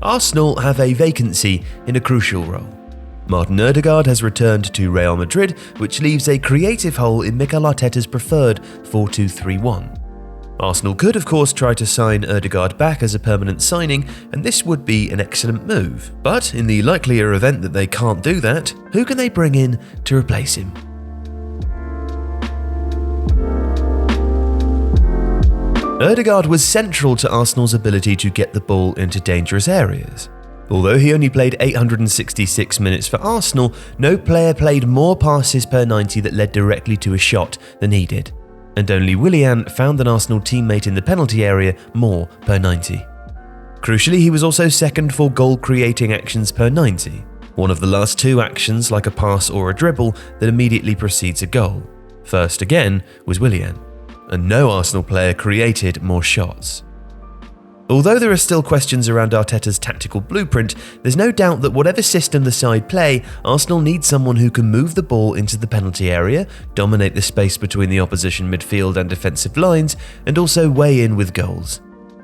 Arsenal have a vacancy in a crucial role. Martin Odegaard has returned to Real Madrid, which leaves a creative hole in Mikel Arteta's preferred 4-2-3-1. Arsenal could, of course, try to sign Odegaard back as a permanent signing, and this would be an excellent move. But in the likelier event that they can't do that, who can they bring in to replace him? Odegaard was central to Arsenal's ability to get the ball into dangerous areas. Although he only played 866 minutes for Arsenal, no player played more passes per 90 that led directly to a shot than he did. And only Willian found an Arsenal teammate in the penalty area more per 90. Crucially, he was also second for goal-creating actions per 90, one of the last two actions, like a pass or a dribble, that immediately precedes a goal. First again was Willian, and no Arsenal player created more shots. Although there are still questions around Arteta's tactical blueprint, there's no doubt that whatever system the side play, Arsenal needs someone who can move the ball into the penalty area, dominate the space between the opposition midfield and defensive lines, and also weigh in with goals.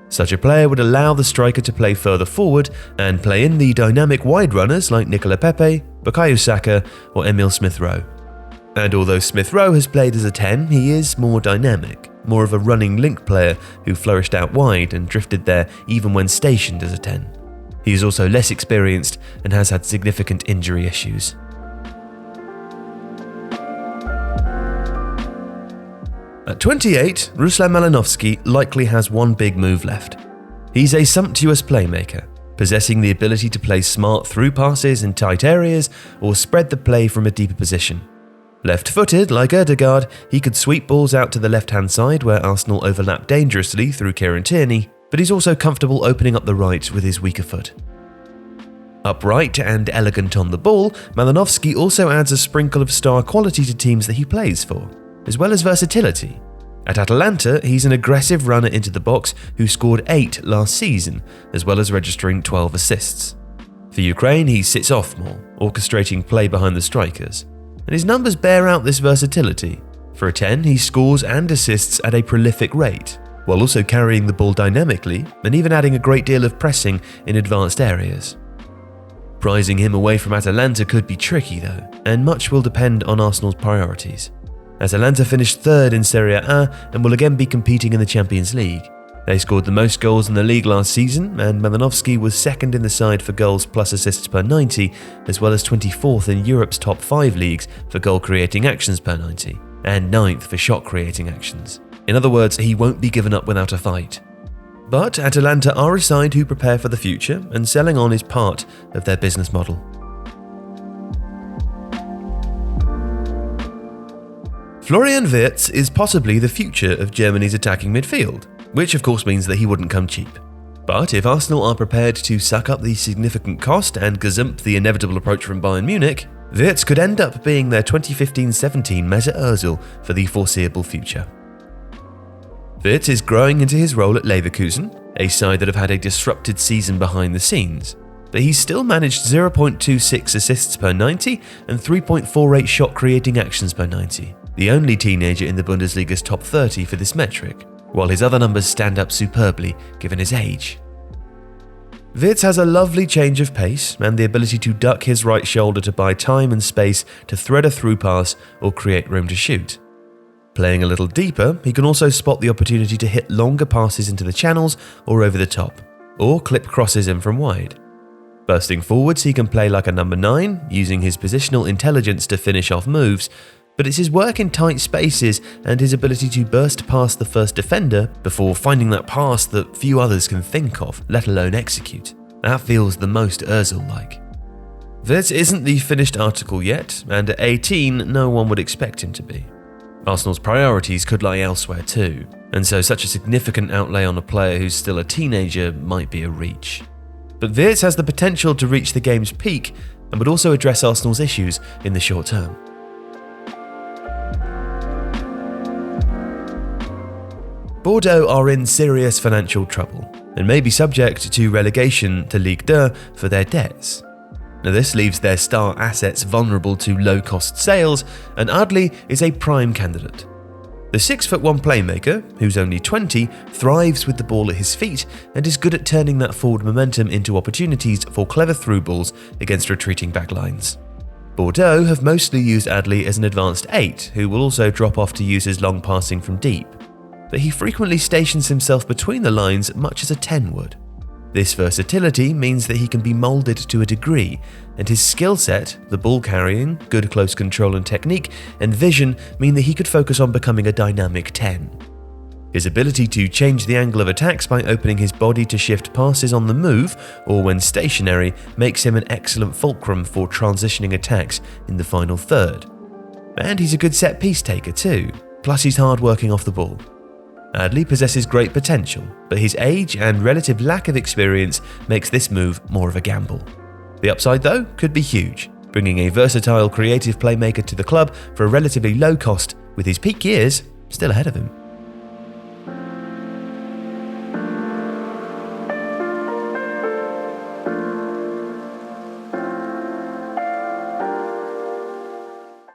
Such a player would allow the striker to play further forward and play in the dynamic wide runners like Nicola Pepe, Bukayo Saka, or Emile Smith-Rowe. And although Smith-Rowe has played as a 10, he is more dynamic, more of a running link player who flourished out wide and drifted there even when stationed as a 10. He is also less experienced and has had significant injury issues. At 28, Ruslan Malinovsky likely has one big move left. He's a sumptuous playmaker, possessing the ability to play smart through passes in tight areas or spread the play from a deeper position. Left-footed, like Odegaard, he could sweep balls out to the left-hand side where Arsenal overlap dangerously through Kieran Tierney, but he's also comfortable opening up the right with his weaker foot. Upright and elegant on the ball, Malinovsky also adds a sprinkle of star quality to teams that he plays for, as well as versatility. At Atalanta, he's an aggressive runner into the box who scored 8 last season, as well as registering 12 assists. For Ukraine, he sits off more, orchestrating play behind the strikers. And his numbers bear out this versatility. For a 10, he scores and assists at a prolific rate, while also carrying the ball dynamically and even adding a great deal of pressing in advanced areas. Prizing him away from Atalanta could be tricky though, and much will depend on Arsenal's priorities. Atalanta finished third in Serie A and will again be competing in the Champions League. They scored the most goals in the league last season, and Malinovsky was second in the side for goals plus assists per 90, as well as 24th in Europe's top 5 leagues for goal-creating actions per 90, and 9th for shot-creating actions. In other words, he won't be given up without a fight. But Atalanta are a side who prepare for the future, and selling on is part of their business model. Florian Wirtz is possibly the future of Germany's attacking midfield, which of course means that he wouldn't come cheap. But if Arsenal are prepared to suck up the significant cost and gazump the inevitable approach from Bayern Munich, Wirtz could end up being their 2015-17 Mesut Ozil for the foreseeable future. Wirtz is growing into his role at Leverkusen, a side that have had a disrupted season behind the scenes, but he's still managed 0.26 assists per 90 and 3.48 shot-creating actions per 90, the only teenager in the Bundesliga's top 30 for this metric, while his other numbers stand up superbly given his age. Wirtz has a lovely change of pace and the ability to duck his right shoulder to buy time and space to thread a through pass or create room to shoot. Playing a little deeper, he can also spot the opportunity to hit longer passes into the channels or over the top, or clip crosses in from wide. Bursting forwards, he can play like a number 9, using his positional intelligence to finish off moves, but it's his work in tight spaces and his ability to burst past the first defender before finding that pass that few others can think of, let alone execute. That feels the most Ozil-like. Wirtz isn't the finished article yet, and at 18, no one would expect him to be. Arsenal's priorities could lie elsewhere too, and so such a significant outlay on a player who's still a teenager might be a reach. But Wirtz has the potential to reach the game's peak and would also address Arsenal's issues in the short term. Bordeaux are in serious financial trouble and may be subject to relegation to Ligue 2 for their debts. Now this leaves their star assets vulnerable to low-cost sales, and Adli is a prime candidate. The 6'1" playmaker, who's only 20, thrives with the ball at his feet and is good at turning that forward momentum into opportunities for clever through balls against retreating backlines. Bordeaux have mostly used Adley as an advanced 8, who will also drop off to use his long passing from deep, but he frequently stations himself between the lines much as a 10 would. This versatility means that he can be moulded to a degree, and his skill set, the ball carrying, good close control and technique, and vision mean that he could focus on becoming a dynamic 10. His ability to change the angle of attacks by opening his body to shift passes on the move or when stationary makes him an excellent fulcrum for transitioning attacks in the final third. And he's a good set piece taker too, plus he's hard working off the ball. Adley possesses great potential, but his age and relative lack of experience makes this move more of a gamble. The upside though could be huge, bringing a versatile creative playmaker to the club for a relatively low cost with his peak years still ahead of him.